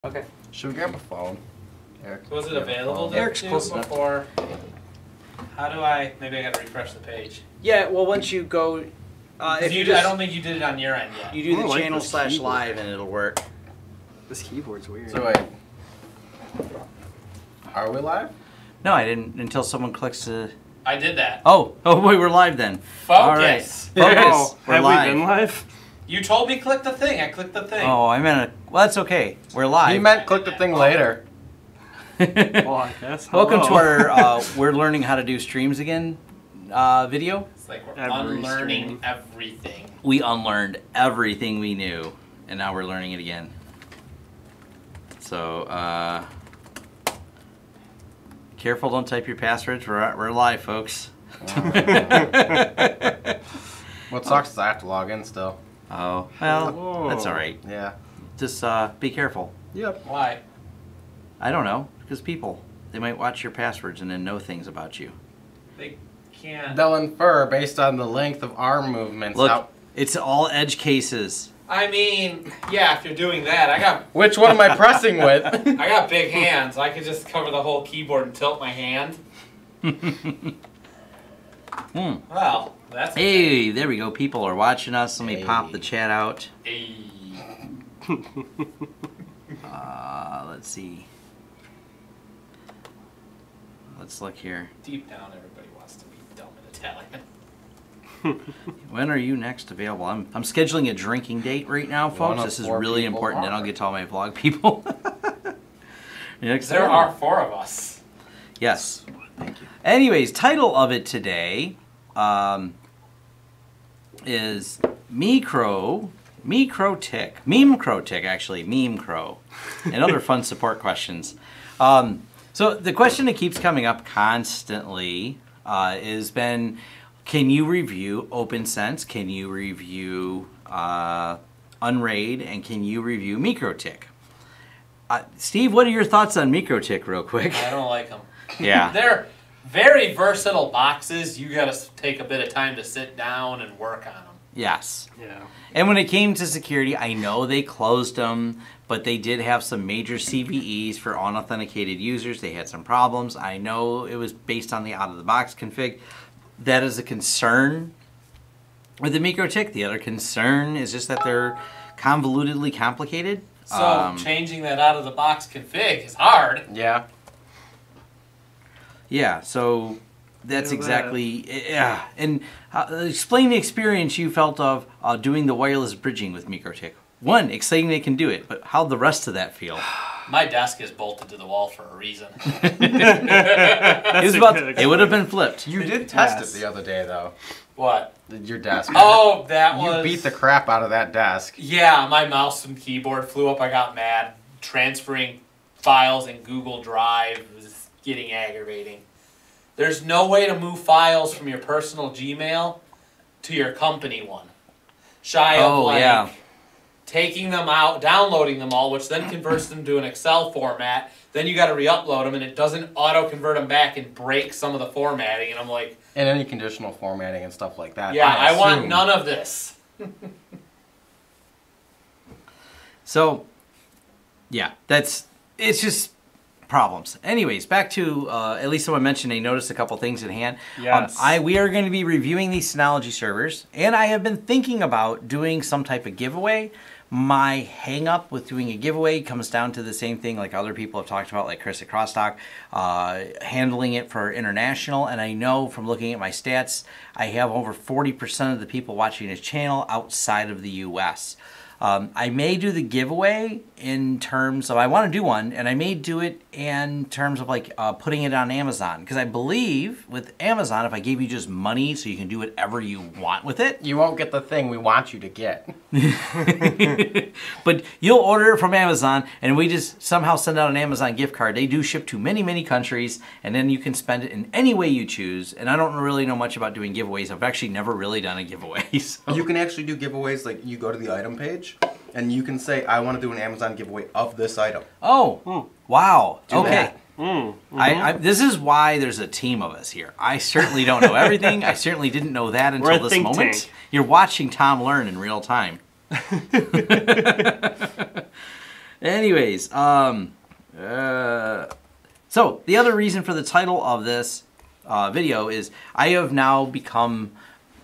Okay. Should we grab a phone? Eric, was it available to Eric's do close enough. before? How do I? Maybe I gotta refresh the page. Yeah, well, once you go, if I don't think you did it on your end yet. you do the like channel this / keyboard. live and it'll work. This keyboard's weird. So wait. Are we live? No, I didn't until someone clicks to. I did that. Oh, wait, we're live then. Focus. All right, focus. Oh, We're have live. we been live? You told me click the thing. I clicked the thing. Oh, I meant well, that's okay. We're live. He meant click the thing later. Well, I guess. Welcome to Hello. our we're learning how to do streams again video. It's like we're Every unlearning stream. everything. We unlearned everything we knew, and now we're learning it again. So, careful, don't type your passwords. We're live, folks. What sucks is I have to log in still. Oh, well, Whoa. that's all right. Yeah. Just be careful. Yep. Why? I don't know, because people, they might watch your passwords and then know things about you. They can't. They'll infer based on the length of arm movements. Look, Now, it's all edge cases. I mean, yeah. If you're doing that, which one am I pressing with? I got big hands. I could just cover the whole keyboard and tilt my hand. Well, that's. Hey, there we go. People are watching us. Let me Hey. pop the chat out. Hey. Let's see. Let's look here. Deep down, everybody wants to be dumb in Italian. When are you next available? I'm scheduling a drinking date right now, One folks. of This is 4 really people important. Then are. I'll get to all my vlog people. There are 4 of us. Yes. Thank you. Anyways, title of it today is Meme Crow Tick, actually, Meme Crow, and other fun support questions. So the question that keeps coming up constantly has been, can you review OpenSense? Can you review Unraid? And can you review MikroTik? Steve, what are your thoughts on MikroTik real quick? I don't like them. Yeah. They're very versatile boxes. You got to take a bit of time to sit down and work on them. Yes. Yeah. And when it came to security, I know they closed them, but they did have some major CVEs for unauthenticated users. They had some problems. I know it was based on the out-of-the-box config. That is a concern with the MikroTik. The other concern is just that they're convolutedly complicated. So changing that out of the box config is hard. Yeah. Yeah, so that's Yeah, exactly, yeah. And explain the experience you felt of doing the wireless bridging with MikroTik. One, exciting they can do it, but how'd the rest of that feel? My desk is bolted to the wall for a reason. It would have been flipped. You did test Yes. it the other day, though. What? Your desk. Oh, that was... You beat the crap out of that desk. Yeah, my mouse and keyboard flew up. I got mad. Transferring files in Google Drive was getting aggravating. There's no way to move files from your personal Gmail to your company one. Shy of taking them out, downloading them all, which then converts them to an Excel format. Then you got to re-upload them, and it doesn't auto-convert them back and break some of the formatting. And I'm like, And any conditional formatting and stuff like that. yeah, I want assume. none of this. So, yeah, it's just problems. Anyways, back to, at least someone mentioned they noticed a couple things at hand. Yes. We are going to be reviewing these Synology servers, and I have been thinking about doing some type of giveaway. My hang-up with doing a giveaway comes down to the same thing like other people have talked about, like Chris at Crosstalk, handling it for international. And I know from looking at my stats, I have over 40% of the people watching this channel outside of the US. I may do the giveaway in terms of, I want to do one, and I may do it in terms of like putting it on Amazon. Because I believe with Amazon, if I gave you just money so you can do whatever you want with it. You won't get the thing we want you to get. But you'll order it from Amazon, and we just somehow send out an Amazon gift card. They do ship to many, many countries, and then you can spend it in any way you choose. And I don't really know much about doing giveaways. I've actually never really done a giveaway. So. You can actually do giveaways, like you go to the item page, and you can say, I want to do an Amazon giveaway of this item. Oh, wow. Do Okay. that. This is why there's a team of us here. I certainly don't know everything. I certainly didn't know that We're a until this think moment. You're watching Tom learn in real time. Anyways, so the other reason for the title of this video is I have now become,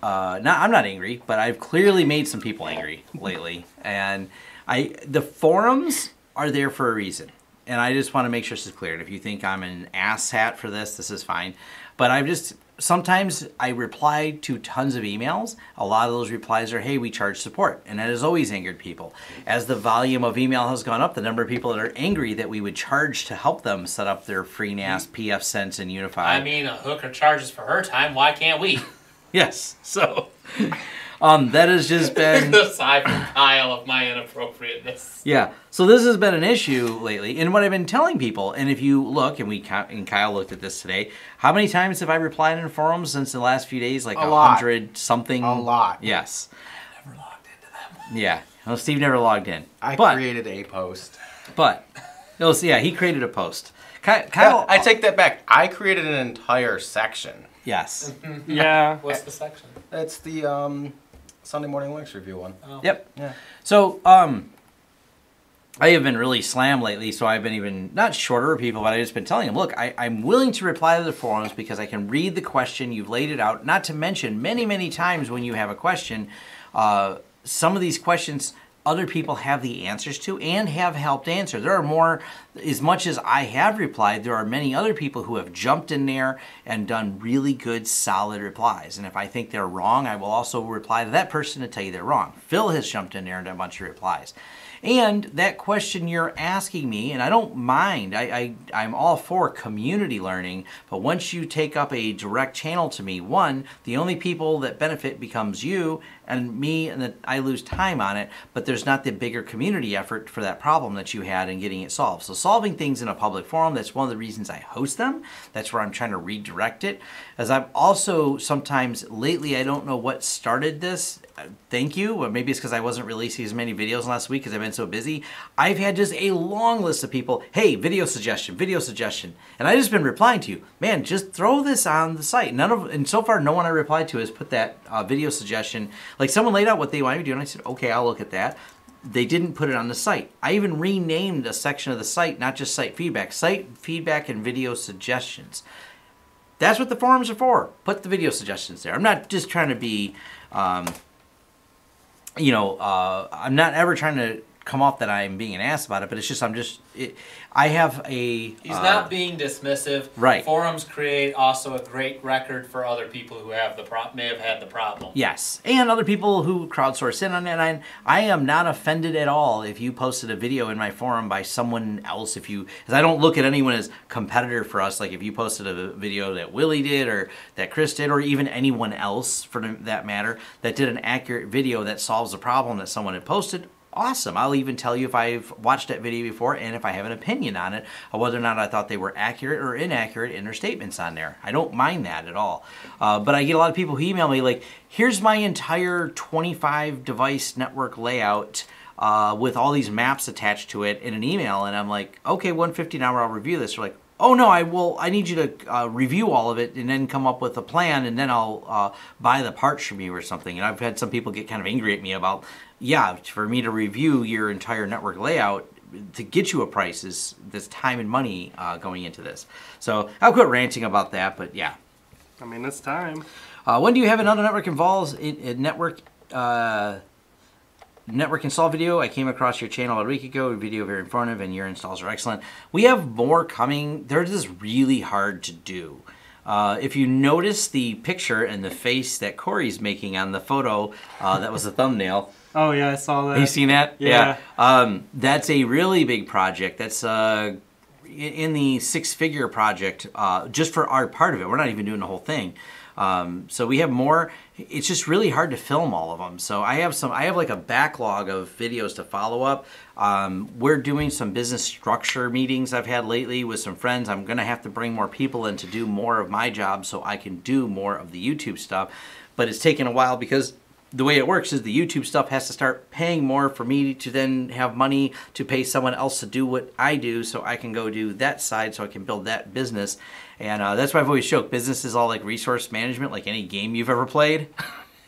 I'm not angry, but I've clearly made some people angry lately. And the forums are there for a reason. And I just want to make sure this is clear. And if you think I'm an asshat for this is fine. But sometimes I reply to tons of emails. A lot of those replies are, hey, we charge support. And that has always angered people. As the volume of email has gone up, the number of people that are angry that we would charge to help them set up their free NAS, pfSense, and Unify. I mean, a hooker charges for her time. Why can't we? Yes. So that has just been... Aside from Kyle of my inappropriateness. Yeah. So this has been an issue lately. And what I've been telling people, and if you look, and Kyle looked at this today, how many times have I replied in forums since the last few days? Like 100 something? A lot. Yes. I never logged into them. Yeah. Well, Steve never logged in. I created a post. He created a post. Kyle, I take that back. I created an entire section. Yes. Yeah. What's the section? It's the Sunday Morning Linux Review one. Oh. Yep. Yeah. So, I have been really slammed lately, so I've been even, not shorter of people, but I've just been telling them, look, I'm willing to reply to the forums because I can read the question, you've laid it out, not to mention many, many times when you have a question, some of these questions other people have the answers to and have helped answer. There are more, as much as I have replied, there are many other people who have jumped in there and done really good, solid replies. And if I think they're wrong, I will also reply to that person to tell you they're wrong. Phil has jumped in there and done a bunch of replies. And that question you're asking me, and I don't mind, I'm all for community learning, but once you take up a direct channel to me, one, the only people that benefit becomes you and me, and that I lose time on it, but there's not the bigger community effort for that problem that you had in getting it solved. So solving things in a public forum, that's one of the reasons I host them. That's where I'm trying to redirect it. As I've also sometimes, lately, I don't know what started this, thank you, or maybe it's because I wasn't releasing as many videos last week because I've been so busy. I've had just a long list of people, hey, video suggestion, and I've just been replying to you. Man, just throw this on the site. And so far, no one I replied to has put that video suggestion. Like someone laid out what they wanted me to do, and I said, okay, I'll look at that. They didn't put it on the site. I even renamed a section of the site, not just site feedback and video suggestions. That's what the forums are for. Put the video suggestions there. I'm not just trying to be, I'm not ever trying to come off that I'm being an ass about it, but it's just, I have a... He's not being dismissive. Right. Forums create also a great record for other people who have may have had the problem. Yes, and other people who crowdsource in on it. I am not offended at all if you posted a video in my forum by someone else. Because I don't look at anyone as competitor for us. Like if you posted a video that Willie did or that Chris did or even anyone else for that matter that did an accurate video that solves a problem that someone had posted, awesome. I'll even tell you if I've watched that video before and if I have an opinion on it, or whether or not I thought they were accurate or inaccurate in their statements on there. I don't mind that at all. But I get a lot of people who email me like, here's my entire 25 device network layout with all these maps attached to it in an email. And I'm like, okay, $150 an hour, I'll review this. They're like, oh no, I need you to review all of it and then come up with a plan and then I'll buy the parts from you or something. And I've had some people get kind of angry at me about, yeah, for me to review your entire network layout to get you a price there's time and money going into this. So I'll quit ranting about that, but yeah. I mean, it's time. When do you have another network involves network install video? I came across your channel a week ago. Video very informative and your installs are excellent. We have more coming. They're just really hard to do. If you notice the picture and the face that Corey's making on the photo, that was the thumbnail. Oh yeah, I saw that. Have you seen that? Yeah. That's a really big project. That's in the six-figure project just for our part of it. We're not even doing the whole thing. So we have more. It's just really hard to film all of them. So I have like a backlog of videos to follow up. We're doing some business structure meetings I've had lately with some friends. I'm going to have to bring more people in to do more of my job so I can do more of the YouTube stuff. But it's taken a while because the way it works is the YouTube stuff has to start paying more for me to then have money to pay someone else to do what I do so I can go do that side so I can build that business. And that's why I've always joked, business is all like resource management, like any game you've ever played.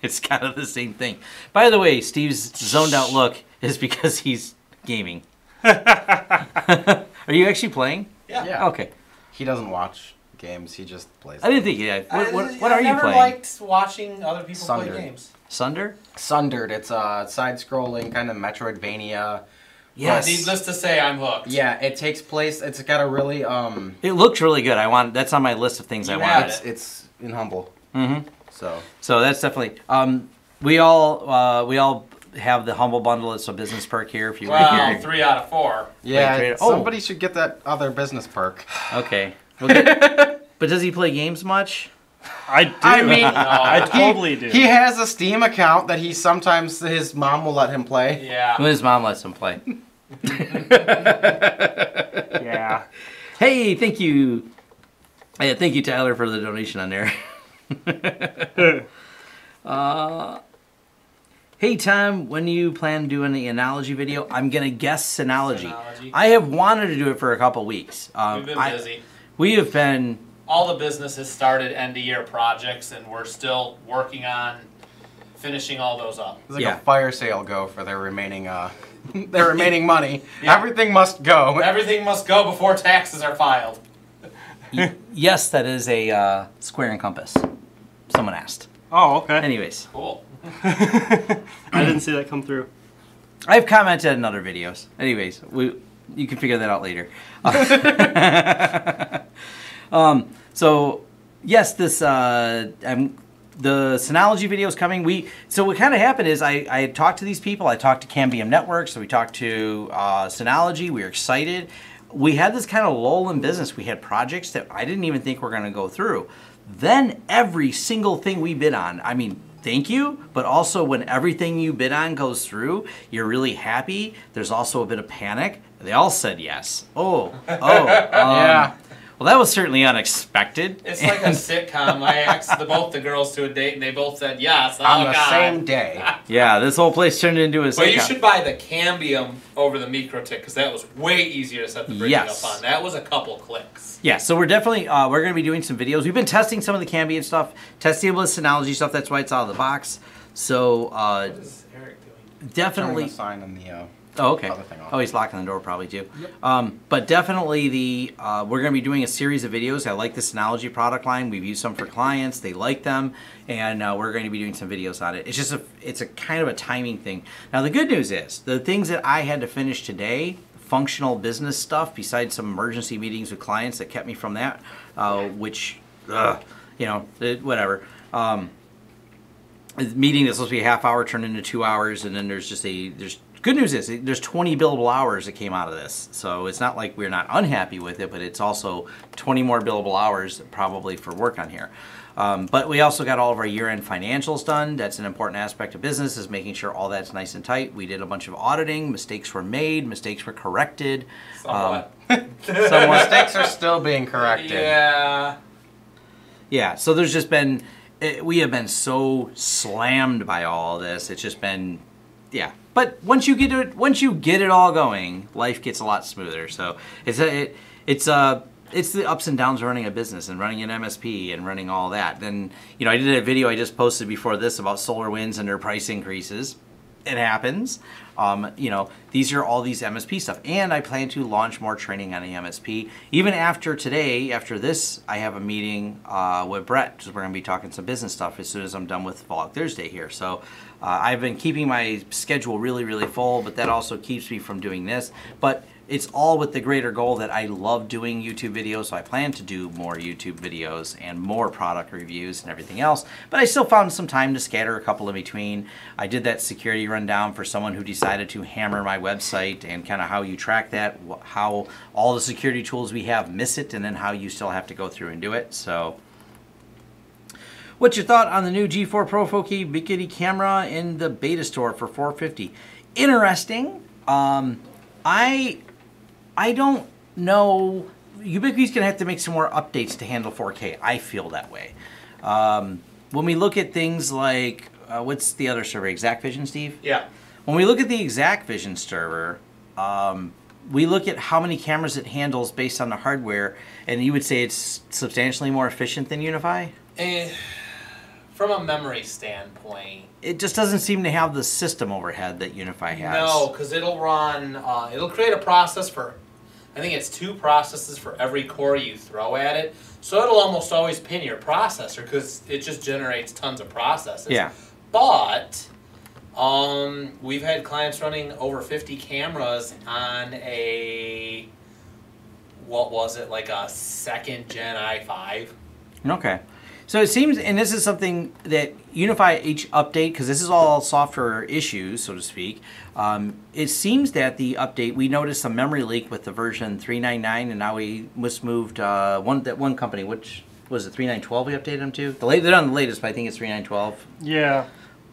It's kind of the same thing. By the way, Steve's zoned out look is because he's gaming. Are you actually playing? Yeah. Okay. He doesn't watch games. He just plays. I didn't think. Yeah. What are you never playing? liked watching other people Sundered. play games. Sunder? Sundered. It's a side-scrolling kind of Metroidvania. Yes. Needless to say, I'm hooked. Yeah, it takes place. It's got a really It looks really good. That's on my list of things I You want. had It's in Humble. Mm-hmm. So that's definitely. We all have the Humble Bundle. It's a business perk here. If you Well, want 3 out of 4. yeah, trade- oh. somebody should get that other business perk. Okay. But does he play games much? I do. I mean, I totally do. He has a Steam account that he sometimes his mom will let him play. Yeah. Well, his mom lets him play. Yeah. Hey, thank you. Yeah, thank you, Tyler, for the donation on there. Hey, Tom, when you plan doing the analogy video? I'm going to guess Synology. Synology. I have wanted to do it for a couple weeks. We've been busy. We have been... All the businesses started end-of-year projects, and we're still working on finishing all those up. It's like Yeah. a fire sale go for their remaining their remaining money. Yeah. Everything must go. Everything must go before taxes are filed. Yes, that is a square and compass. Someone asked. Oh, okay. Anyways, Cool. I didn't see that come through. I've commented in other videos. Anyways, you can figure that out later. So yes, this the Synology video is coming. So what kind of happened is I had talked to these people. I talked to Cambium Network, so we talked to Synology. We were excited. We had this kind of lull in business. We had projects that I didn't even think were going to go through. Then every single thing we bid on, I mean, thank you, but also when everything you bid on goes through, you're really happy. There's also a bit of panic. They all said yes. Yeah. Well, that was certainly unexpected. It's like a sitcom. I asked both the girls to a date, and they both said yes. On Oh, the God. same day. Yeah, this whole place turned into a But you sitcom. should buy the Cambium over the MikroTik, because that was way easier to set the bridging Yes. up on. That was a couple clicks. Yeah, so we're definitely we're going to be doing some videos. We've been testing some of the Cambium stuff, testing with Synology stuff. That's why it's out of the box. So What is Eric doing? definitely. Turning the sign in the Oh, okay. other thing off. Oh, he's locking the door probably too. But definitely we're going to be doing a series of videos. I like the Synology product line. We've used some for clients. They like them, and we're going to be doing some videos on it. It's just it's a kind of a timing thing. Now the good news is the things that I had to finish today, functional business stuff, besides some emergency meetings with clients that kept me from that, which whatever. A meeting that's supposed to be a half hour turned into 2 hours, and then there's good news is there's 20 billable hours that came out of this. So it's not like we're not unhappy with it, but it's also 20 more billable hours probably for work on here. But we also got all of our year-end financials done. That's an important aspect of business, is making sure all that's nice and tight. We did a bunch of auditing. Mistakes were made. Mistakes were corrected. Somewhat. Some mistakes are still being corrected. Yeah. Yeah, so there's just been, we have been so slammed by all this. It's just been, yeah. But once you get it all going, life gets a lot smoother. So it's the ups and downs of running a business and running an MSP and running all that. Then, I did a video I just posted before this about SolarWinds and their price increases. It happens. These are all these MSP stuff. And I plan to launch more training on the MSP. Even after today, after this, I have a meeting with Brett, because we're going to be talking some business stuff as soon as I'm done with Vlog Thursday here. So I've been keeping my schedule really, really full, but that also keeps me from doing this. But it's all with the greater goal that I love doing YouTube videos, so I plan to do more YouTube videos and more product reviews and everything else. But I still found some time to scatter a couple in between. I did that security rundown for someone who decided to hammer my website, and kind of how you track that, how all the security tools we have miss it, and then how you still have to go through and do it. So, what's your thought on the new G4 Pro 4K Ubiquiti camera in the beta store for $450? Interesting. I don't know. Ubiquiti's going to have to make some more updates to handle 4K. I feel that way. When we look at things like, what's the other server? ExactVision, Steve? Yeah. When we look at the ExactVision server, we look at how many cameras it handles based on the hardware, and you would say it's substantially more efficient than Unify? from a memory standpoint, It just doesn't seem to have the system overhead that Unify has. no, because it'll run. It'll create a process for. I think it's 2 processes for every core you throw at it. So it'll almost always pin your processor because it just generates tons of processes. Yeah. But we've had clients running over 50 cameras on a, what was it, like a 2nd gen i5. Okay. So it seems, and this is something that Unify each update, because this is all software issues, so to speak. It seems that the update, we noticed some memory leak with the version 399, and now we just moved one company, which was it 3912 we updated them to? They're on the latest, but I think it's 3912. Yeah.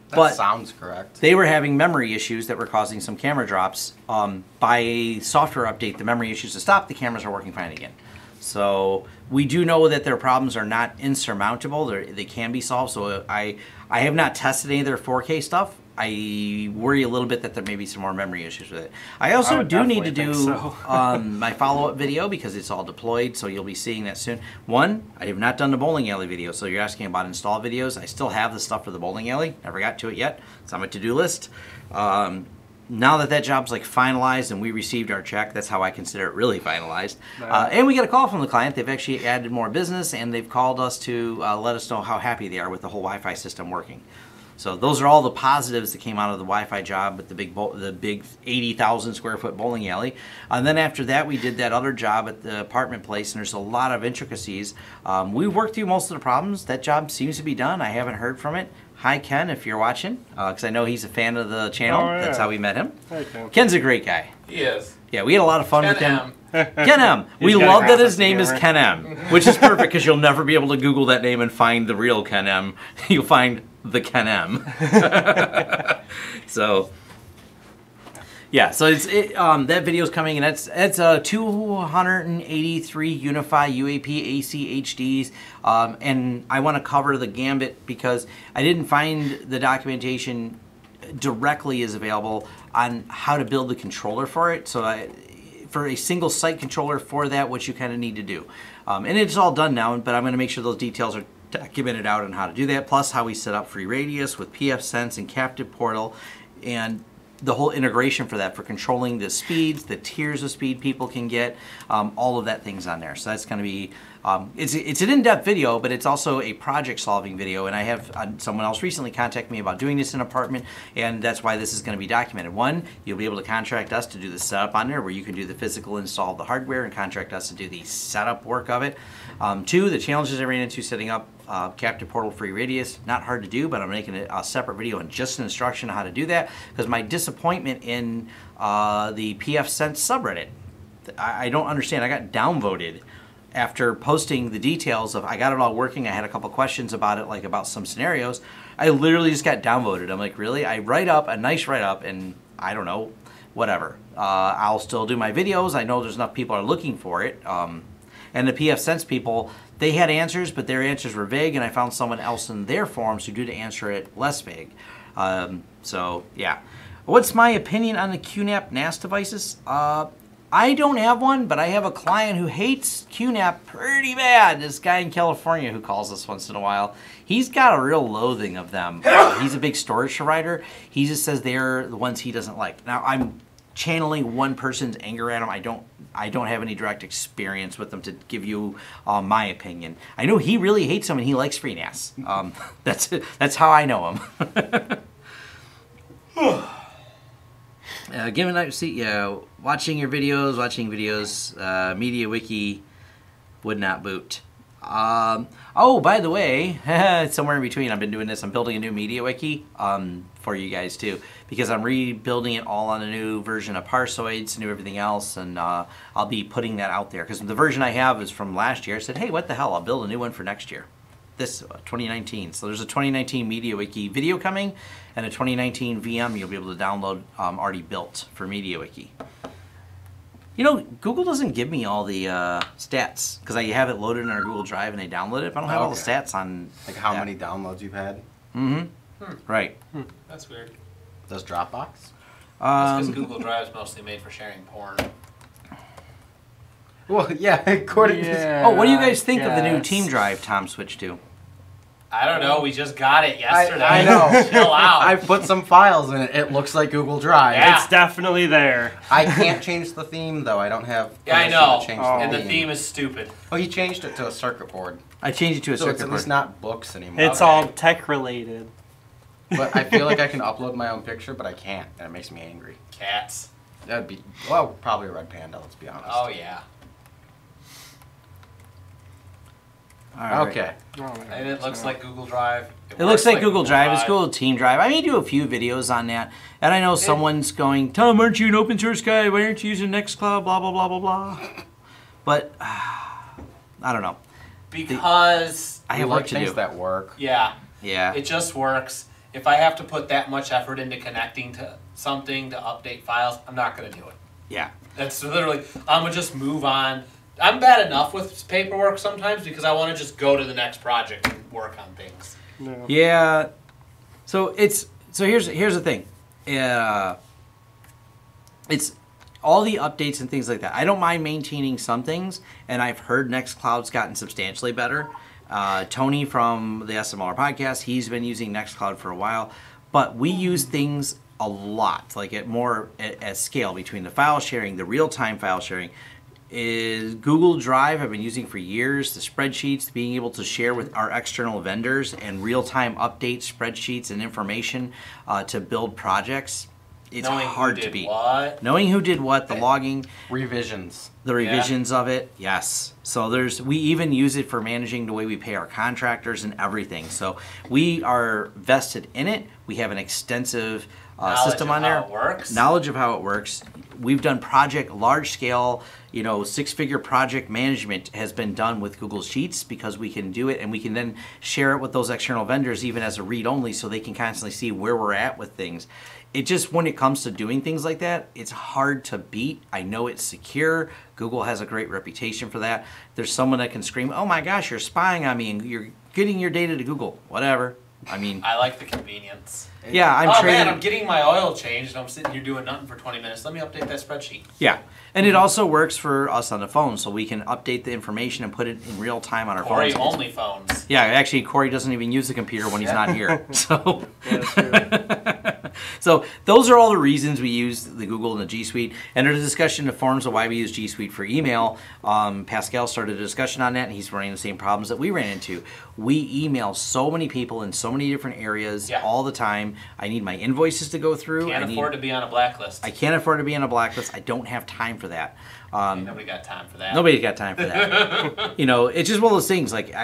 That But sounds correct. they were having memory issues that were causing some camera drops. By a software update, the memory issues have stopped. The cameras are working fine again. So we do know that their problems are not insurmountable. They can be solved. So I have not tested any of their 4K stuff. I worry a little bit that there may be some more memory issues with it. I also would do need to definitely do think so. my follow-up video because it's all deployed, so you'll be seeing that soon. One, I have not done the bowling alley video, so you're asking about install videos. I still have the stuff for the bowling alley. Never got to it yet. It's on my to-do list. Now that job's like finalized and we received our check, that's how I consider it really finalized. And we got a call from the client. They've actually added more business, and they've called us to let us know how happy they are with the whole Wi-Fi system working. So those are all the positives that came out of the Wi-Fi job with the big 80,000 square foot bowling alley. And then after that, we did that other job at the apartment place, and there's a lot of intricacies. We worked through most of the problems. That job seems to be done. I haven't heard from it. Hi, Ken, if you're watching, because I know he's a fan of the channel. Oh, yeah. That's how we met him. Hi, Ken. Ken's a great guy. He is. Yeah, we had a lot of fun Ken with him. M. Ken M. We He's got a love that graphics his name is together. Ken M, which is perfect because you'll never be able to Google that name and find the real Ken M. You'll find the Ken M. So, yeah, so that video's coming, and it's 283 Unify UAP AC HDs, and I want to cover the gambit because I didn't find the documentation directly is available on how to build the controller for it. So for a single site controller for that, what you kind of need to do. And it's all done now, but I'm going to make sure those details are documented out on how to do that, plus how we set up FreeRadius with pfSense and Captive Portal, and the whole integration for that, for controlling the speeds, the tiers of speed people can get, all of that thing's on there. So that's going to be, it's an in-depth video, but it's also a project-solving video, and I have someone else recently contact me about doing this in an apartment, and that's why this is going to be documented. One, you'll be able to contract us to do the setup on there, where you can do the physical install of the hardware and contract us to do the setup work of it. Two, the challenges I ran into setting up Captive Portal FreeRadius, not hard to do, but I'm making a separate video and just an instruction on how to do that, because my disappointment in the pfSense subreddit, I don't understand. I got downvoted after posting the details of, I got it all working, I had a couple questions about it, like about some scenarios. I literally just got downvoted. I'm like, really? I write up a nice write-up, and I don't know, whatever. I'll still do my videos. I know there's enough people are looking for it. And the pfSense people, they had answers, but their answers were vague, and I found someone else in their forums who did answer it less vague. So, yeah. What's my opinion on the QNAP NAS devices? I don't have one, but I have a client who hates QNAP pretty bad. This guy in California who calls us once in a while. He's got a real loathing of them. He's a big storage provider. He just says they're the ones he doesn't like. Now, I'm channeling one person's anger at him. I don't have any direct experience with them to give you my opinion. I know he really hates them and he likes FreeNAS. That's how I know him. Watching videos, MediaWiki would not boot. Oh, by the way, somewhere in between, I've been doing this. I'm building a new MediaWiki for you guys too, because I'm rebuilding it all on a new version of Parsoids, new everything else, and I'll be putting that out there because the version I have is from last year. I said, hey, what the hell? I'll build a new one for next year. This 2019. So there's a 2019 MediaWiki video coming, and a 2019 VM you'll be able to download already built for MediaWiki. You know, Google doesn't give me all the stats because I have it loaded in our Google Drive and I download it. But I don't have all the stats on like how many downloads you've had. Right. That's weird. Does Dropbox? That's because Google Drive is mostly made for sharing porn. Well, yeah. According to Oh, what do you guys think of the new Team Drive Tom switched to? I don't know. We just got it yesterday. I know. Chill out. I put some files in it. It looks like Google Drive. Yeah. It's definitely there. I can't change the theme though. I don't have. Yeah, I permission know. to change And the theme is stupid. Oh, he changed it to a circuit board. I changed it to a So it's circuit at board. least not books anymore. It's all tech related. But I feel like I can upload my own picture, but I can't, and it makes me angry. Cats. That'd be probably a red panda. Let's be honest. Oh, yeah. All right. Okay. And it looks like Google Drive. It looks like Google Drive. It's Google Team Drive. I may do a few videos on that. And I know someone's going, Tom, aren't you an open source guy? Why aren't you using Nextcloud? Blah, blah, blah, blah, blah. But, I don't know. Because, I have We work like to things do. that work. yeah, Yeah. it just works. If I have to put that much effort into connecting to something to update files, I'm not going to do it. Yeah. That's literally, I'm going to just move on. I'm bad enough with paperwork sometimes because I want to just go to the next project and work on things. No. Yeah. So here's the thing. It's all the updates and things like that. I don't mind maintaining some things, and I've heard Nextcloud's gotten substantially better. Tony from the SMLR podcast, he's been using Nextcloud for a while, but we use things a lot, like at scale between the file sharing, the real-time file sharing. Is Google Drive I've been using for years, the spreadsheets, being able to share with our external vendors and real-time update spreadsheets and information to build projects. It's Knowing hard who to did beat. what. Knowing who did what, the logging, Revisions. the revisions of it, yes. So we even use it for managing the way we pay our contractors and everything. So we are vested in it. We have an extensive system on there. Knowledge of how it works. Knowledge of how it works. We've done large scale, six-figure project management has been done with Google Sheets because we can do it, and we can then share it with those external vendors even as a read-only so they can constantly see where we're at with things. It just, when it comes to doing things like that, it's hard to beat. I know it's secure. Google has a great reputation for that. There's someone that can scream, oh my gosh, you're spying on me and you're getting your data to Google. Whatever. I mean, I like the convenience. yeah, I'm Oh trading. man, I'm getting my oil changed and I'm sitting here doing nothing for 20 minutes. Let me update that spreadsheet. Yeah, and it also works for us on the phone, so we can update the information and put it in real time on our Corey phones. only phones. Yeah, actually, Corey doesn't even use the computer when he's not here. So, Yeah, that's true. so those are all the reasons we use the Google and the G Suite. And there's a discussion in the forums of why we use G Suite for email. Pascal started a discussion on that, and he's running the same problems that we ran into. We email so many people in so many different areas all the time. I need my invoices to go through. Can't afford to be on a blacklist. I can't afford to be on a blacklist. I don't have time for that. Nobody got time for that. Nobody's got time for that. It's just one of those things. Like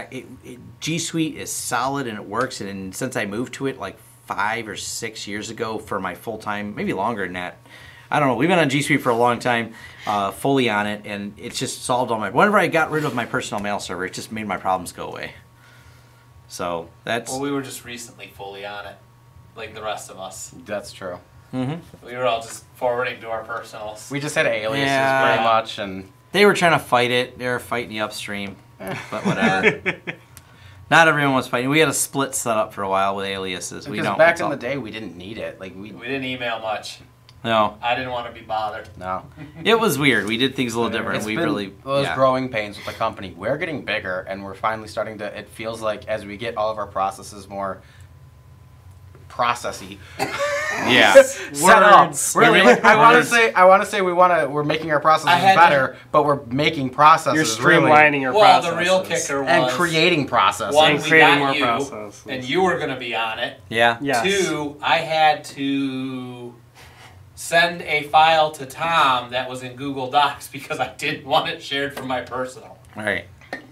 G Suite is solid and it works. And since I moved to it like 5 or 6 years ago for my full time, maybe longer than that. I don't know. We've been on G Suite for a long time, fully on it, and it's just solved all my. Whenever I got rid of my personal mail server, it just made my problems go away. So that's. Well, we were just recently fully on it, like the rest of us. That's true. We were all just forwarding to our personals. We just had aliases Yeah. pretty much, and They were trying to fight it. They were fighting the upstream, but whatever. Not everyone was fighting. We had a split set up for a while with aliases. We because don't. back it's in all- the day we didn't need it. Like we didn't email much. No, I didn't want to be bothered. no. it was weird. We did things a little different. It's We been really those yeah. growing pains with the company. We're getting bigger, and we're finally starting to. It feels like as we get all of our processes more processy. Yeah. Set up. Words. Really, like, I want to Words. say, we're making our I processes had to- better, but we're making processes. You're really, streamlining your Well, processes. the real kicker was and creating processes. one, And we creating got more you, processes. and you were going to be on it. Yeah. Yes. 2, I had to send a file to Tom that was in Google Docs because I didn't want it shared from my personal. All right.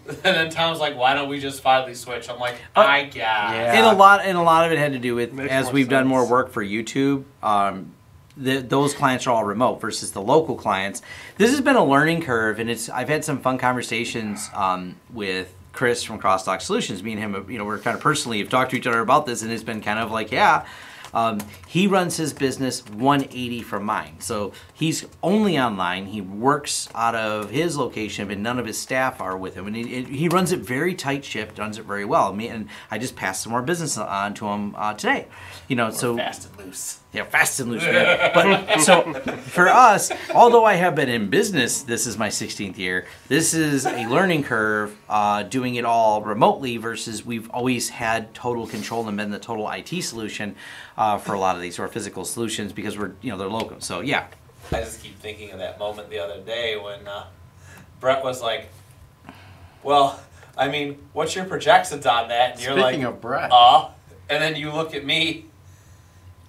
And then Tom's like, "Why don't we just finally switch?" I'm like, Oh. "I got." Yeah. And a lot of it had to do with Makes as more we've done sense. more work for YouTube. Those clients are all remote versus the local clients. This has been a learning curve, and I've had some fun conversations with Chris from Crosstalk Solutions. Me and him, we're kind of personally have talked to each other about this, and it's been kind of like, yeah. He runs his business 180 from mine. So he's only online. He works out of his location, but none of his staff are with him. And he runs it very tight ship, runs it very well. And I just passed some more business on to him today. We're So fast and loose. Yeah, fast and loose, man. But so for us, although I have been in business, this is my 16th year. This is a learning curve, doing it all remotely versus we've always had total control and been the total IT solution for a lot of these or physical solutions because we're they're local. So yeah, I just keep thinking of that moment the other day when Brett was like, "Well, I mean, what's your projections on that?" And you're Speaking like, of Brett. And then you look at me.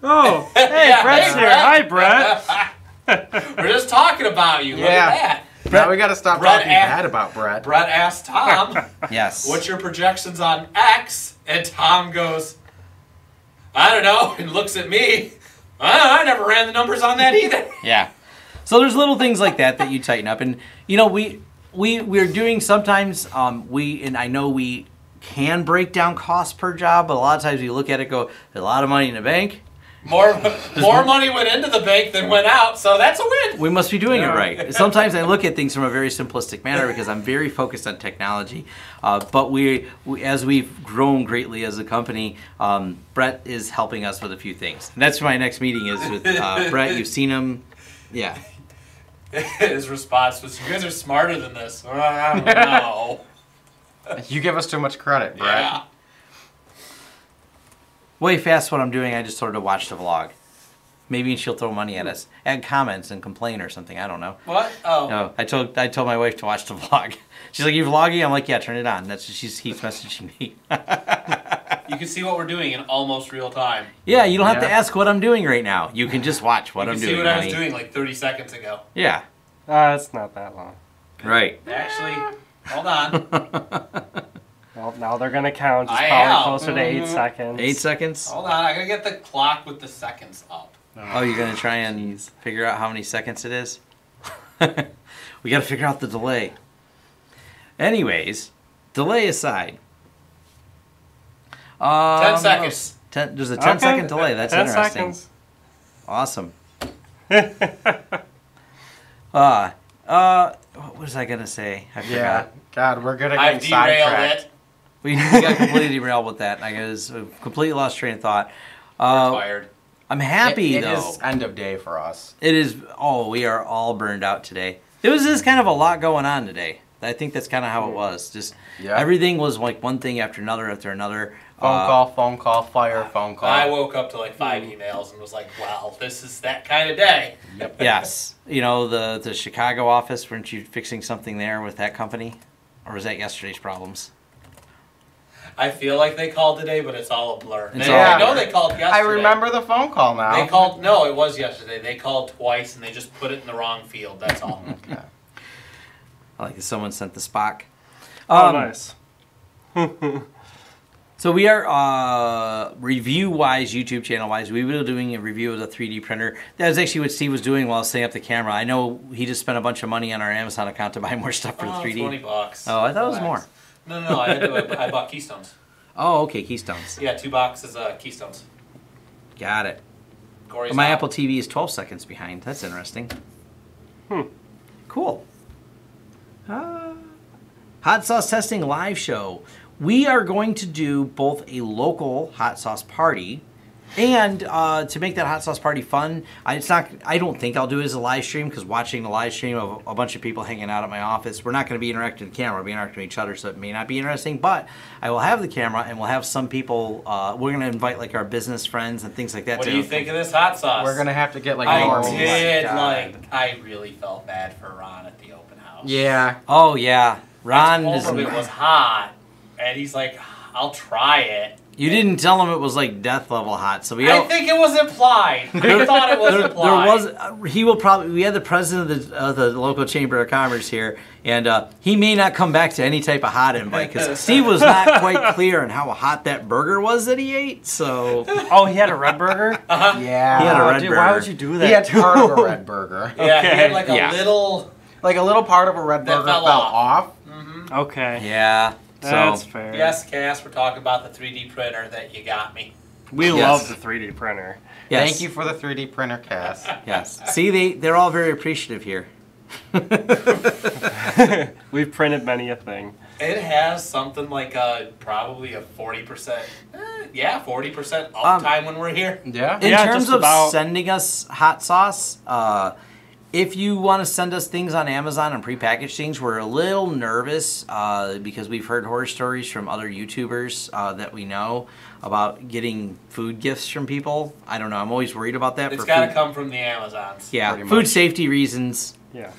Oh, hey, Yeah, Brett's hey, here. Brett. Hi, Brett. We're just talking about you. Look Yeah. at that. Now we got to stop Brett talking asked- bad about Brett. Brett asked Tom, yes. "What's your projections on X?" And Tom goes, "I don't know," and looks at me. I never ran the numbers on that either. Yeah. So there's little things like that you tighten up, and we're doing sometimes and I know we can break down costs per job, but a lot of times you look at it, go, there's a lot of money in the bank. More money went into the bank than went out, so that's a win. We must be doing it right. Sometimes I look at things from a very simplistic manner because I'm very focused on technology. But we as we've grown greatly as a company, Brett is helping us with a few things. And that's my next meeting is with Brett. You've seen him. Yeah. His response was, "You guys are smarter than this." No. You give us too much credit, Brett. Yeah. Way fast what I'm doing, I just told her to watch the vlog. Maybe she'll throw money at us. Add comments and complain or something. I don't know. What? Oh. No, I told my wife to watch the vlog. She's like, "You vlogging?" I'm like, "Yeah, turn it on." That's what keeps messaging me. You can see what we're doing in almost real time. Yeah, you don't have to Yeah. ask what I'm doing right now. You can just watch what You I'm can doing. see what I was honey. doing like 30 seconds ago. Yeah, It's not that long. right. Actually, hold on. Well, now they're going to count. It's I probably am. closer to 8 seconds. 8 seconds. Hold on. I gotta get the clock with the seconds up. Oh, you're gonna try and figure out how many seconds it is? We gotta figure out the delay. Anyways, delay aside. 10 seconds. There's a 10-second delay. That's 10 interesting. seconds. Awesome. What was I gonna say? I forgot. Yeah. God, we're good at I've getting derailed sidetracked. it. We got completely derailed with that. I guess completely lost train of thought. We're tired. I'm happy It though. is end of day for us. It is. Oh, we are all burned out today. There was just kind of a lot going on today. I think that's kind of how it was. Just Yeah. everything was like one thing after another after another. Phone call, fire, phone call. I woke up to like 5 emails and was like, "Wow, this is that kind of day." Yes, the Chicago office. Weren't you fixing something there with that company, or was that yesterday's problems? I feel like they called today, but it's all a blur. It's They- all I a know blur. they called yesterday. I remember the phone call now. They called. No, it was yesterday. They called twice and they just put it in the wrong field. That's all. Okay. I like that someone sent the Spock. Oh, nice. So we are review-wise, YouTube channel-wise, we were doing a review of the 3D printer. That was actually what Steve was doing while setting up the camera. I know he just spent a bunch of money on our Amazon account to buy more stuff for the 3D. $20. Oh, I thought it was Relax. more. No. I bought Keystones. Oh, okay, Keystones. Yeah, 2 boxes Keystones. Got it. Corey's My out. Apple TV is 12 seconds behind. That's interesting. Cool. Hot sauce testing live show. We are going to do both a local hot sauce party and to make that hot sauce party fun. I don't think I'll do it as a live stream because watching the live stream of a bunch of people hanging out at my office, we're not going to be interacting with the camera. We'll be interacting with each other, so it may not be interesting. But I will have the camera and we'll have some people. We're going to invite like our business friends and things like that. What do you think of this hot sauce? We're gonna have to get like I normal. did God. I really felt bad for Ron at the open house. Yeah. Oh yeah, Ron I is. told him it was hot, and he's like, "I'll try it." You didn't tell him it was like death level hot, so we I don't. think it was implied. I thought it was implied. He will probably. We had the president of the local chamber of commerce here, and he may not come back to any type of hot invite because Steve was not quite clear on how hot that burger was that he ate. So Oh, he had a red burger? Yeah. He had a Oh, red dude, burger. why would you do that? He had to part of a him? red burger. Yeah, he had Okay. like a Yeah. little. Like a little part of a red That burger fell fell off. off. Okay. yeah. That's So fair. Yes, Cass, we're talking about the 3D printer that you got me. We Yes. love the 3D printer. yes, Thank you for the 3D printer, Cass. Yes. See, they're all very appreciative here. We've printed many a thing. It has something like probably a 40%, 40% uptime when we're here. Yeah. In Yeah, terms just of about. sending us hot sauce, if you want to send us things on Amazon and prepackaged things, we're a little nervous because we've heard horror stories from other YouTubers that we know about getting food gifts from people. I don't know. I'm always worried about that. It's for got to food. come from the Amazons. Yeah, pretty food much. safety reasons. Yeah.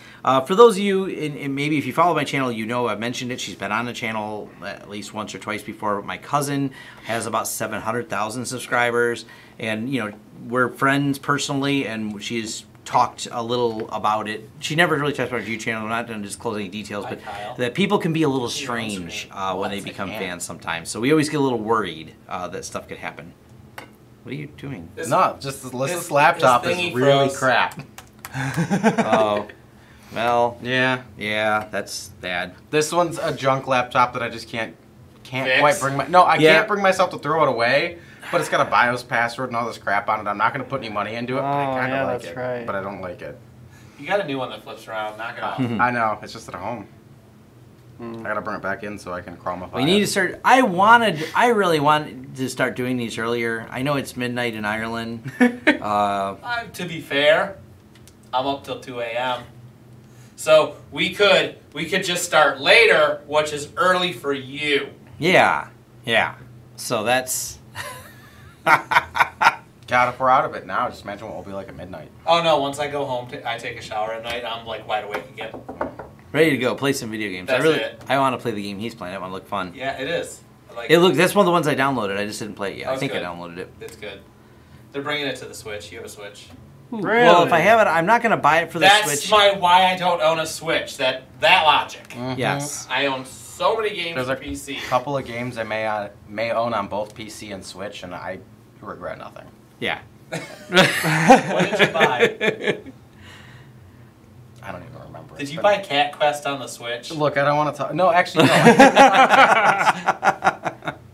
For those of you, and maybe if you follow my channel, you know I've mentioned it. She's been on the channel at least once or twice before. My cousin has about 700,000 subscribers, and you know we're friends personally, and she's talked a little about it. She never really talked about her YouTube channel. I'm not going to disclose any details, Hi, but Kyle. that people can be a little He knows strange me. when they Yes, I become can. fans sometimes. So we always get a little worried that stuff could happen. What are you doing? This- No, just this this laptop is thingy really froze. crap. Oh, well, Yeah. yeah, that's bad. This one's a junk laptop that I just can't Fix? quite bring my. No, I Yeah. can't bring myself to throw it away. But it's got a BIOS password and all this crap on it. I'm not going to put any money into it. But I Oh, kind of yeah, like that's it. right. But I don't like it. You got a new one that flips around. Knock it off. I know. It's just at home. I gotta bring it back in so I can chromify We need to it. start. I really wanted to start doing these earlier. I know it's midnight in Ireland. To be fair, I'm up till 2 a.m. So we could just start later, which is early for you. Yeah. So that's. God, if we're out of it now, just imagine what we'll be like at midnight. Oh no! Once I go home, I take a shower at night. I'm like wide awake again. Ready to go. Play some video games. That's it. I want to play the game he's playing. That one look fun. Yeah, it is. I like That's one of the ones I downloaded. I just didn't play it yet. I That's think I good. downloaded it. It's good. They're bringing it to the Switch. You have a Switch. Really? Well, if I have it, I'm not going to buy it for the That's Switch. why I don't own a Switch. That logic. Mhm. Yes. I own so many games There's for a PC. couple of games I may own on both PC and Switch, and I regret nothing. Yeah. What did you buy? I don't even remember. Did It's you been- buy Cat Quest on the Switch? Look, I don't want to talk. No, actually, no.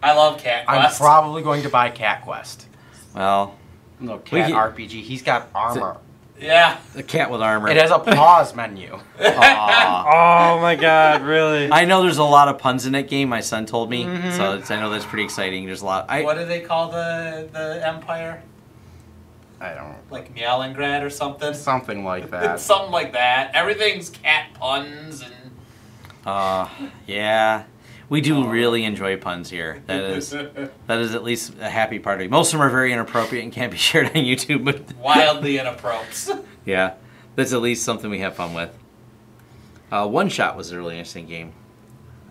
I love Cat I'm Quest. probably going to buy Cat Quest. Well, No, We Cat get- RPG. He's got armor. Yeah. the cat with armor. It has a pause menu. Aw. Oh my god, really? I know there's a lot of puns in that game. My son told me, Mhm. so I know that's pretty exciting. There's a lot. What do they call the Empire? I don't. Like Meowlingrad or something? Something like that. Something like that. Everything's cat puns and Yeah, we do really enjoy puns here. That is at least a happy part of it. Most of them are very inappropriate and can't be shared on YouTube, but wildly inappropriate. yeah, that's at least something we have fun with. One Shot was a really interesting game.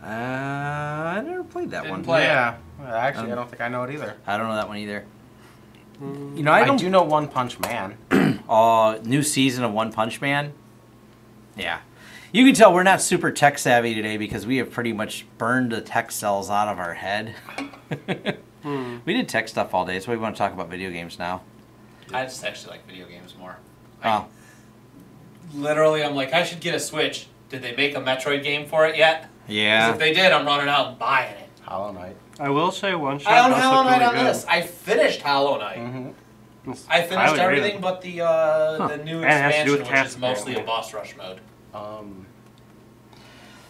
I never played that Didn't one. play it. Yeah. Well, actually, I don't think I know it either. I don't know that one either. You know, I, I don't. do know One Punch Man. New season of One Punch Man. Yeah. You can tell we're not super tech savvy today because we have pretty much burned the tech cells out of our head. We did tech stuff all day, so we want to talk about video games now. I just actually like video games more. Oh. Literally, I'm like, I should get a Switch. Did they make a Metroid game for it yet? 'Cause Yeah. if they did, I'm running out and buying it. Hollow Knight. I will say one shot I own does Hollow look Knight really on good. this. I finished Hollow Knight. Mm-hmm. I finished highly rate everything it. but the new And it has to do expansion, with which cats, is mostly a apparently. boss rush mode.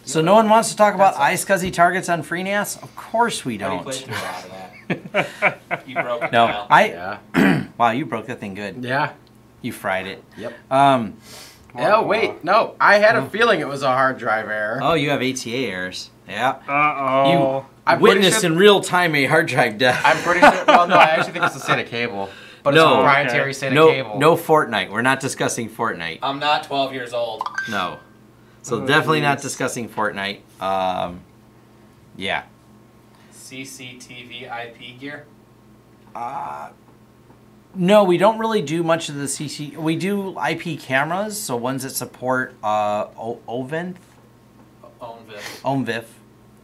So no one wants to talk about That's iSCSI targets on FreeNAS? Of course we Already don't. played through a lot of that. You broke it, No, Kyle. Yeah. Wow, you broke that thing good. Yeah. You fried it. Yep. Oh, Wait. No. I had a feeling it was a hard drive error. Oh, you have ATA errors. Yeah. Uh-oh. I'm pretty Witnessed sure- in real time a hard drive death. I'm pretty sure. Well, no, I actually think it's a SATA cable. But it's No. a proprietary Okay. SATA cable. No Fortnite. We're not discussing Fortnite. I'm not 12 years old. No. So Oh, definitely not geez. discussing Fortnite. Yeah. CCTV IP gear. No, we don't really do much of the CC. We do IP cameras, so ones that support OVIF. ONVIF. OMVIF.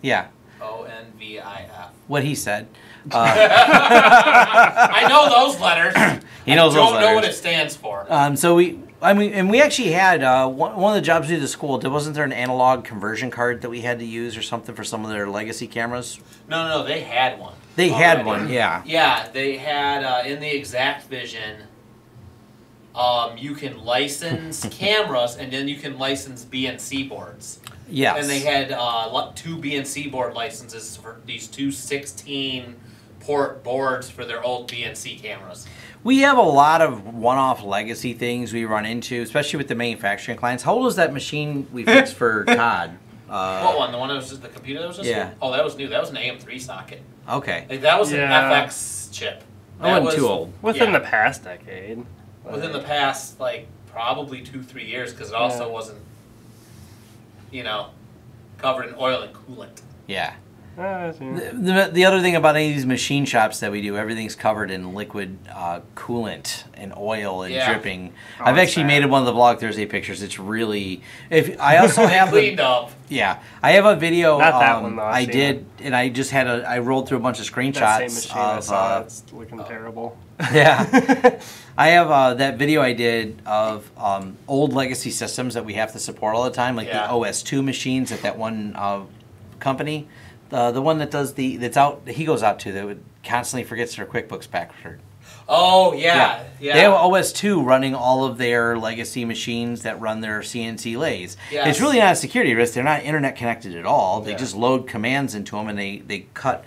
Yeah, ONVIF. what he said. I know those letters. He knows I those don't know what letters. it stands for. So we actually had one of the jobs we did at school. Wasn't there an analog conversion card that we had to use or something for some of their legacy cameras? No, they had one. They had already. one, yeah. Yeah, they had in the Exact Vision. You can license cameras, and then you can license BNC boards. Yes. And they had 2 BNC board licenses for these two 16-port boards for their old BNC cameras. We have a lot of one-off legacy things we run into, especially with the manufacturing clients. How old is that machine we fixed for Todd? What one? The one that was just the computer that was just Yeah. here? Oh, that was new. That was an AM3 socket. Okay. Like, that was an Yeah. FX chip. I That wasn't too old. Within yeah. the past decade. Within the past, like, probably 2-3 years, because it also Yeah. wasn't, covered in oil and coolant. Yeah. Yeah. The other thing about any of these machine shops that we do, everything's covered in liquid coolant and oil and Yeah. dripping. Oh, I've it's actually bad. made one of the Vlog Thursday pictures. It's really. If I also have Cleaned up. Yeah, I have a video. Not that one, though. I've I seen did, and I just had I rolled through a bunch of That same screenshots machine I of. saw, it's looking terrible. Yeah, I have that video I did of old legacy systems that we have to support all the time, like Yeah. the OS2 machines at that one company. The one that does that he goes out to that would constantly forgets their QuickBooks password. Oh, yeah. They have OS2 running all of their legacy machines that run their CNC lathes. Yes. It's really not a security risk. They're not internet connected at all. They Yeah. just load commands into them and they cut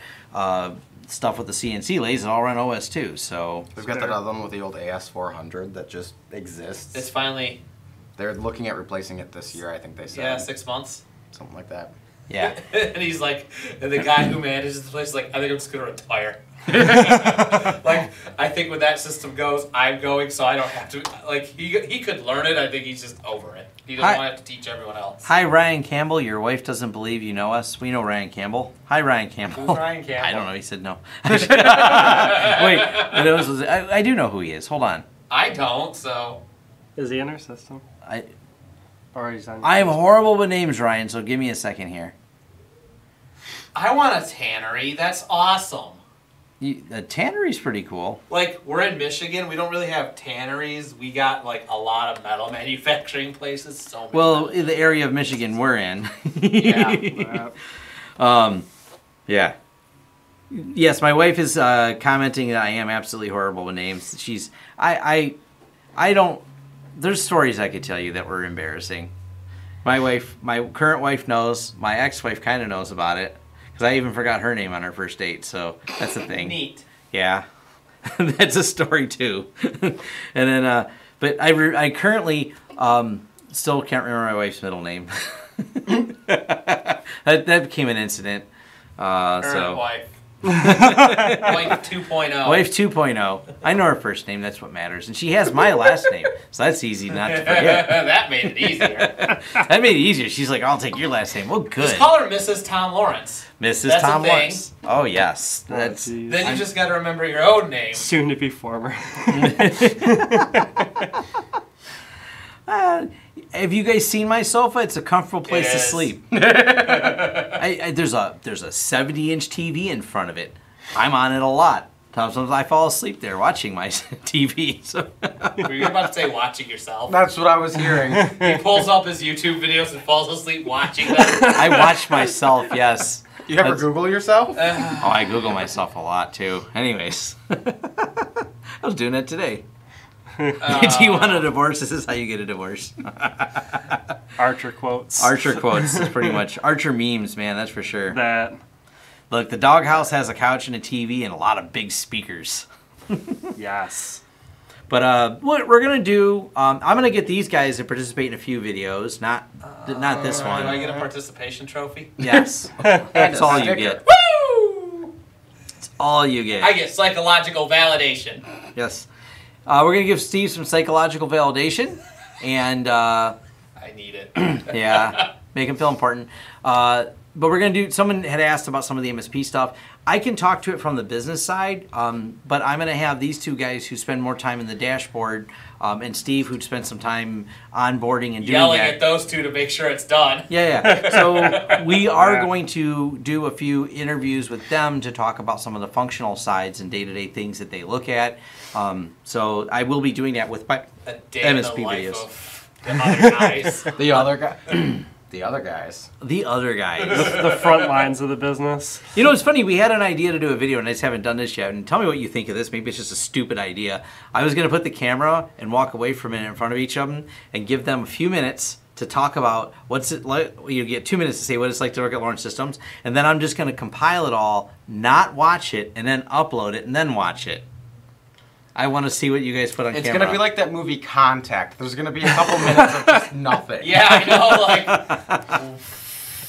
stuff with the CNC lathes and all run OS2. So We've got that other one with the old AS400 that just exists. It's finally, They're looking at replacing it this year, I think they said. 6 months. Something like that. yeah. And he's like, and the guy who manages the place is like, I think I'm just going to retire. Like, I think when that system goes, I'm going, so I don't have to. Like, he could learn it. I think he's just over it. He doesn't Hi. want to have to teach everyone else. Hi, Ryan Campbell. Your wife doesn't believe you know us. We know Ryan Campbell. Hi, Ryan Campbell. Who's Ryan Campbell? I don't know. He said no. Wait, I do know who he is. Hold on. I don't, so. Is he in our system? Or he's on? I am horrible with names, Ryan, so give me a second here. I want a tannery. That's awesome. The tannery's pretty cool. Like, we're in Michigan. We don't really have tanneries. We got, like, a lot of metal manufacturing places. So many Well, metal- in the area of Michigan we're in. Yeah. Yeah. Yes, my wife is commenting that I am absolutely horrible with names. I don't. There's stories I could tell you that were embarrassing. My current wife knows. My ex-wife kind of knows about it because I even forgot her name on our first date. So that's the thing. Neat. Yeah, that's a story too. And then, but I currently still can't remember my wife's middle name. that became an incident. Current wife. Wife 2.0. Wife 2.0. I know her first name. That's what matters. And she has my last name, so that's easy not to forget. That made it easier. That made it easier. She's like, I'll take your last name. Well, good. Just call her Mrs. Tom Lawrence. Mrs. That's a Tom thing. Lawrence. Oh, yes. That's. geez. Then you just got to remember your own name. Soon to be former. Have you guys seen my sofa? It's a comfortable place to It is. sleep. There's a 70-inch TV in front of it. I'm on it a lot. Sometimes I fall asleep there watching my TV. So. Were you about to say watching yourself? That's what I was hearing. He pulls up his YouTube videos and falls asleep watching them. I watch myself, yes. You ever That's- Google yourself? Oh, I Google myself a lot too. Anyways, I was doing it today. Do you want a divorce? This is how you get a divorce. Archer quotes. Archer quotes is pretty much Archer memes, man. That's for sure. That. Look, the doghouse has a couch and a TV and a lot of big speakers. Yes. But what we're gonna do, I'm gonna get these guys to participate in a few videos. Not this Do I one. get a participation trophy? Yes, that's all you sticker. get. Woo! That's all you get. I get psychological validation. Yes. We're going to give Steve some psychological validation and, I need it. yeah, make him feel important. But we're going to do, someone had asked about some of the MSP stuff. I can talk to it from the business side, but I'm going to have these two guys who spend more time in the dashboard and Steve who'd spend some time onboarding and doing Yelling that. at those two to make sure it's done. Yeah. So we are Yeah. going to do a few interviews with them to talk about some of the functional sides and day-to-day things that they look at. So I will be doing that with my A day in the MSP life videos. of the other guys. The other guy. The other guys. The other guys. The front lines of the business. You know, it's funny. We had an idea to do a video, and I just haven't done this yet. And tell me what you think of this. Maybe it's just a stupid idea. I was going to put the camera and walk away from it in front of each of them and give them a few minutes to talk about what's it like. You get 2 minutes to say what it's like to work at Lawrence Systems, and then I'm just going to compile it all, not watch it, and then upload it, and then watch it. I want to see what you guys put on camera. It's going to be like that movie Contact. There's going to be a couple minutes of just nothing. Yeah, I know, like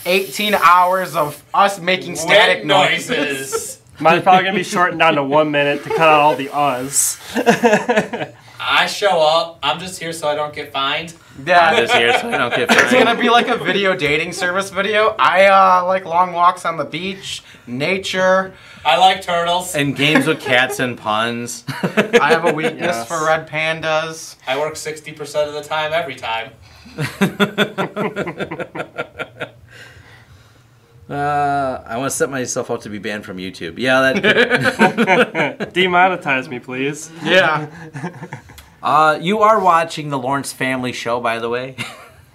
18 hours of us making static wind noises. Mine's probably gonna be shortened down to 1 minute to cut out all the uhs. I show up. I'm just here so I don't get fined. Yeah, this year, so I don't get it's fined. gonna be like a video dating service video. I like long walks on the beach, nature. I like turtles. And games with cats and puns. I have a weakness Yes. for red pandas. I work 60% of the time every time. I want to set myself up to be banned from YouTube. Yeah, that. Demonetize me, please. Yeah. You are watching the Lawrence Family Show, by the way.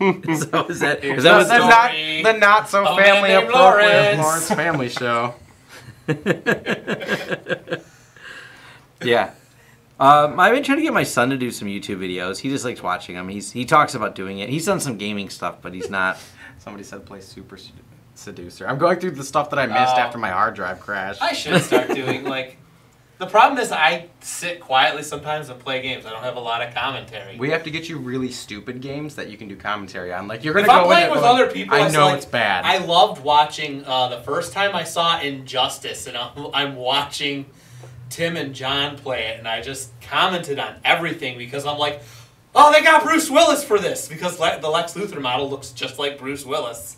So is that Here's what the story the not so of a man family named appropriate Lawrence. Lawrence Family Show. Yeah. I've been trying to get my son to do some YouTube videos. He just likes watching them. He talks about doing it. He's done some gaming stuff, but he's not. Somebody said play Super Seducer. I'm going through the stuff that I missed after my hard drive crashed. I should start doing, like... The problem is I sit quietly sometimes and play games. I don't have a lot of commentary. We have to get you really stupid games that you can do commentary on. Like you're gonna If I'm go playing in it with going, other people, I it's know like- it's bad. I loved watching the first time I saw Injustice, and I'm watching Tim and John play it, and I just commented on everything because I'm like, oh, they got Bruce Willis for this because the Lex Luthor model looks just like Bruce Willis.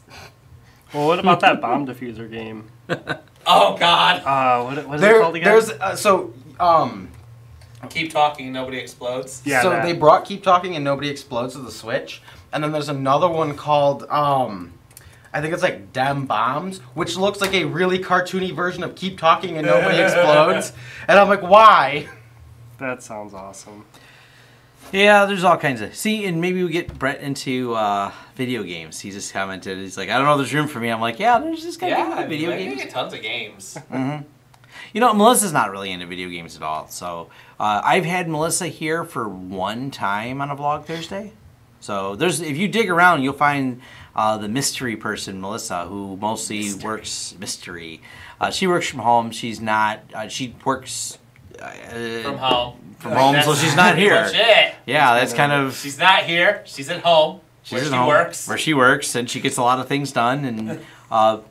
Well, what about that bomb diffuser game? Oh God! What is it called again? Keep talking, nobody explodes. Yeah, so that. they brought Keep Talking and Nobody Explodes to the Switch, and then there's another one called I think it's like Dem Bombs, which looks like a really cartoony version of Keep Talking and Nobody Explodes, and I'm like, why? That sounds awesome. Yeah, there's all kinds of. See, and maybe we get Brett into video games. He just commented. He's like, I don't know if there's room for me. I'm like, yeah, there's just kind Yeah, of video I games. get tons of games. You know, Melissa's not really into video games at all. So I've had Melissa here for one time on a Vlog Thursday. So if you dig around, you'll find the mystery person, Melissa, who mostly works mystery. She works from home. She's not. She works From home. From home, so she's not here. Legit. Yeah, that's kind of. She's not here. She's at home. She's where at she home, works. where she works, and she gets a lot of things done. And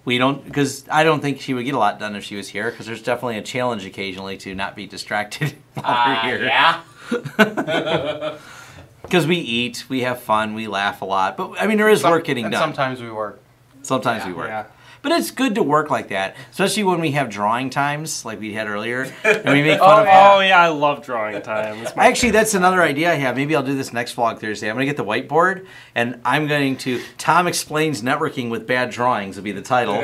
we don't, because I don't think she would get a lot done if she was here. Because there's definitely a challenge occasionally to not be distracted while we're here. Yeah. Because we eat, we have fun, we laugh a lot. But I mean, there is work getting done. Sometimes we work. Sometimes we work. Yeah. But it's good to work like that, especially when we have drawing times like we had earlier, and we make fun of. Oh yeah, I love drawing time. It's my Actually, that's another idea I have. Maybe I'll do this next vlog Thursday. I'm going to get the whiteboard, and I'm going to... Tom Explains Networking with Bad Drawings will be the title.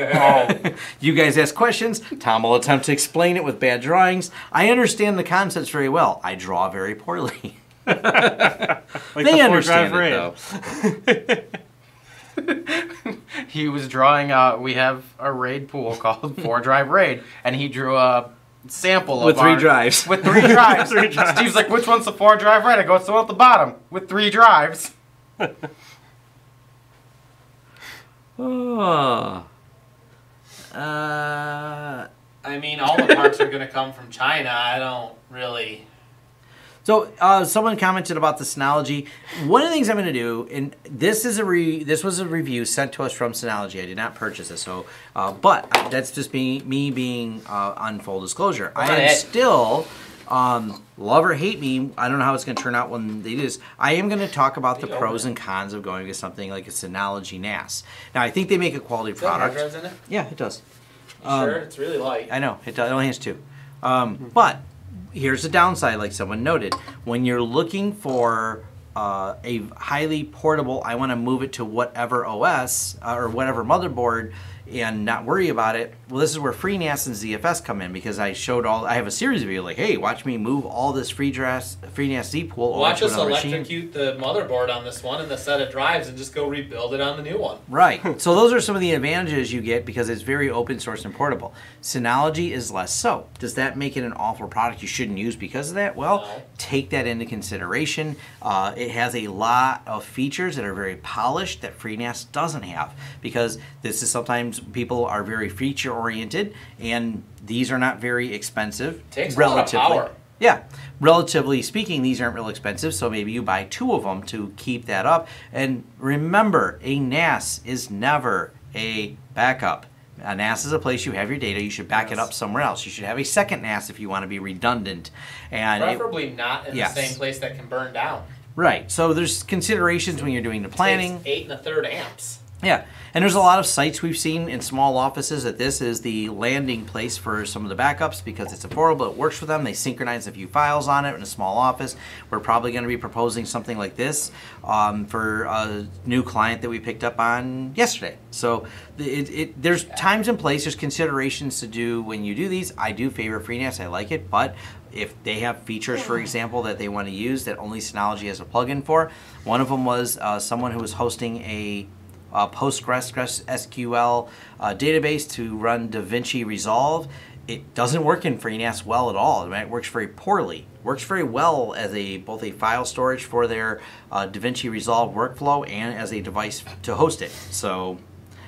You guys ask questions. Tom will attempt to explain it with bad drawings. I understand the concepts very well. I draw very poorly. like They the understand 4-drive it, raid. though. He was drawing. We have a raid pool called 4-Drive Raid, and he drew a sample With of three our- drives. With 3 drives. 3 drives. Steve's like, which one's the 4-Drive Raid? I go, it's the one at the bottom with 3 drives. Oh. I mean, all the parts are going to come from China. I don't really... So someone commented about the Synology. One of the things I'm going to do, and this is this was a review sent to us from Synology. I did not purchase this, so but that's just me being on full disclosure. I am still love or hate me. I don't know how it's going to turn out when they do this. I am going to talk about the pros and cons of going with something like a Synology NAS. Now I think they make a quality Does it have hard product. drives in it? Yeah, it does. You sure? It's really light. I know it does. It only has 2. But here's the downside, like someone noted. When you're looking for a highly portable, I want to move it to whatever OS or whatever motherboard and not worry about it. Well, this is where FreeNAS and ZFS come in, because I have a series of videos like, hey, watch me move all this FreeNAS Z pool over Watch to us another machine. electrocute the motherboard on this one and the set of drives and just go rebuild it on the new one. Right. So those are some of the advantages you get because it's very open source and portable. Synology is less so. Does that make it an awful product you shouldn't use because of that? Well, No. take that into consideration. It has a lot of features that are very polished that FreeNAS doesn't have, because this is sometimes people are very feature oriented, and these are not very expensive. Takes a lot of power. Yeah, relatively speaking, these aren't real expensive, so maybe you buy 2 of them to keep that up. And remember, a NAS is never a backup. A NAS is a place you have your data. You should back it up somewhere else. You should have a second NAS if you want to be redundant. And Preferably not in yes. the same place that can burn down. right, so there's considerations when you're doing the planning. Takes 8 1/3 amps. Yeah, and there's a lot of sites we've seen in small offices that this is the landing place for some of the backups because it's affordable, it works for them, they synchronize a few files on it in a small office. We're probably going to be proposing something like this for a new client that we picked up on yesterday. So there's times and place, there's considerations to do when you do these. I do favor FreeNAS, I like it, but if they have features, for example, that they want to use that only Synology has a plugin for, one of them was someone who was hosting a PostgreSQL database to run DaVinci Resolve. It doesn't work in FreeNAS well at all. It works very poorly. Works very well as both a file storage for their DaVinci Resolve workflow and as a device to host it. So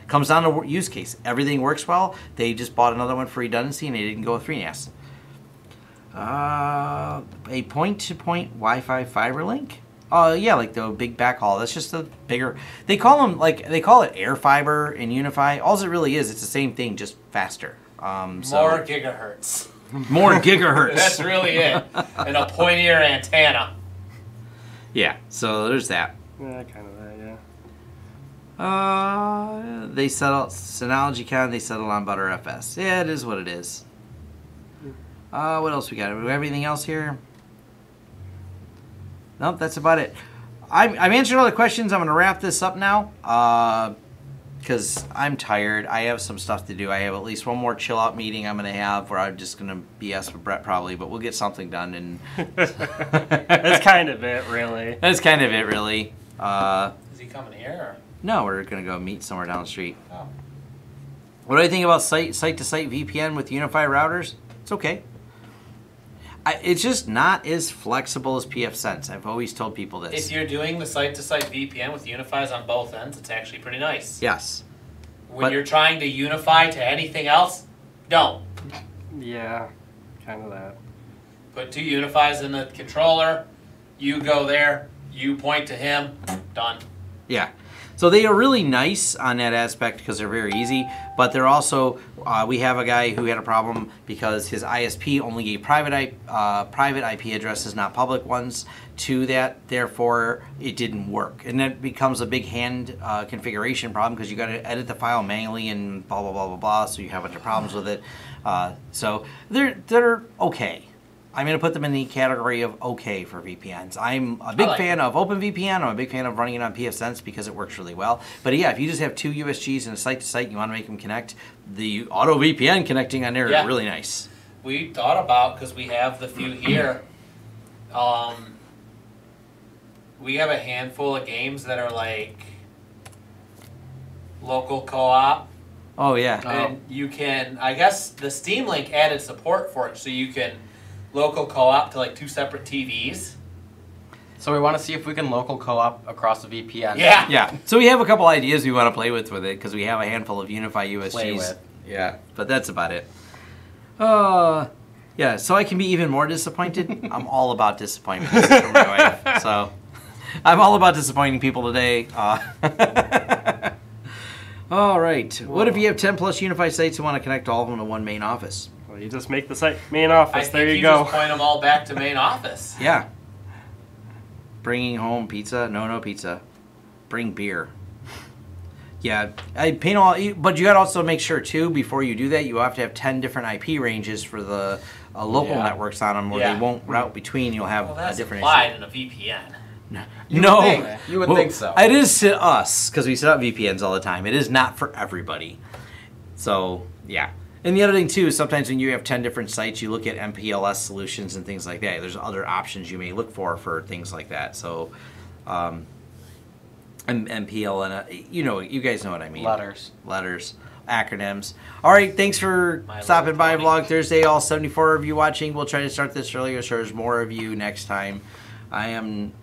it comes down to use case. Everything works well. They just bought another one for redundancy and they didn't go with FreeNAS. A point-to-point Wi-Fi fiber link. Yeah, like the big backhaul. That's just a bigger. They call it air fiber in Unify. All it really is, it's the same thing, just faster. More gigahertz. More gigahertz. That's really it. And a pointier antenna. Yeah. So there's that. Yeah, kind of that. Yeah. They settled SynologyCon. They settled on ButterFS. Yeah, it is what it is. What else we got? Do we have anything else here? Nope, that's about it. I've answered all the questions. I'm going to wrap this up now because I'm tired. I have some stuff to do. I have at least one more chill out meeting I'm going to have where I'm just going to BS with Brett probably, but we'll get something done. And That's kind of it, really. That's kind of it, really. Is he coming here? Or? No, we're going to go meet somewhere down the street. Oh. What do I think about site-to-site VPN with Unify routers? It's okay. It's just not as flexible as pfSense. I've always told people this. If you're doing the site-to-site VPN with Unifies on both ends, it's actually pretty nice. Yes. When you're trying to unify to anything else, don't. Yeah, kind of that. Put 2 Unifies in the controller, you go there, you point to him, done. Yeah. So they are really nice on that aspect because they're very easy, but they're also, we have a guy who had a problem because his ISP only gave private IP addresses, not public ones, to that. Therefore, it didn't work. And that becomes a big hand configuration problem because you got to edit the file manually and blah, blah, blah, blah, blah, so you have a bunch of problems with it. So they're okay. I'm going to put them in the category of okay for VPNs. I'm a big fan of OpenVPN. I'm a big fan of running it on pfSense because it works really well. But yeah, if you just have 2 USGs and a site-to-site and you want to make them connect, the auto VPN connecting on there is really nice. We thought about, because we have the few here, we have a handful of games that are like local co-op. Oh, yeah. And you can, I guess the Steam Link added support for it, so you can local co-op to like 2 separate TVs. So we want to see if we can local co-op across the VPN. Yeah. Yeah. So we have a couple ideas we want to play with it because we have a handful of Unify USGs. Play with. Yeah. But that's about it. Yeah. So I can be even more disappointed. I'm all about disappointment. This is from my wife. So I'm all about disappointing people today. All right. What if you have 10 plus Unify sites and want to connect all of them to one main office? Well, you just make the site main office. I think there you go. just point them all back to main office. Yeah. Bringing home pizza? No pizza. Bring beer. Yeah, I paint all, but you got to also make sure too before you do that you have to have 10 different IP ranges for the local networks on them, where they won't route between. You'll have that's a different applied issue. in a VPN. You would think so. It is to us because we set up VPNs all the time. It is not for everybody. So yeah. And the other thing too is sometimes when you have 10 different sites, you look at MPLS solutions and things like that. There's other options you may look for things like that. So, MPL and you guys know what I mean. Letters, acronyms. All right, thanks for stopping by Vlog Thursday. All 74 of you watching. We'll try to start this earlier so there's more of you next time. I am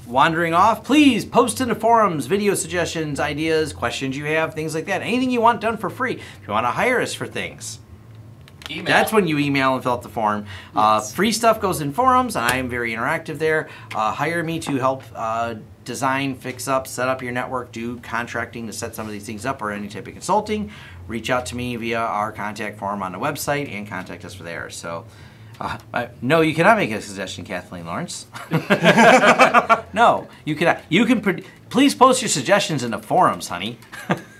wandering off. Please post in the forums video suggestions, ideas, questions you have, things like that. Anything you want done for free. If you want to hire us for things, Email. that's when you email and fill out the form. Yes. Free stuff goes in forums, and I am very interactive there. Hire me to help design, fix up, set up your network, do contracting to set some of these things up, or any type of consulting. Reach out to me via our contact form on the website and contact us for there. So, no, you cannot make a suggestion, Kathleen Lawrence. No, you cannot. Please post your suggestions in the forums, honey.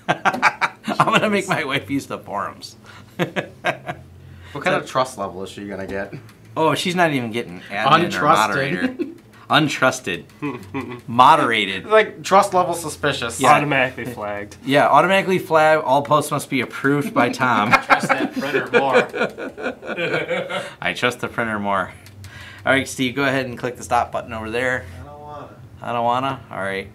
I'm gonna make my wife use the forums. What kind of trust level is she gonna get? Oh, she's not even getting admin or moderator. Untrusted. Moderated. Like, trust level suspicious. Yeah. Automatically flagged. Yeah, automatically flag. All posts must be approved by Tom. Trust that printer more. I trust the printer more. All right, Steve, go ahead and click the stop button over there. I don't wanna. I don't wanna? All right.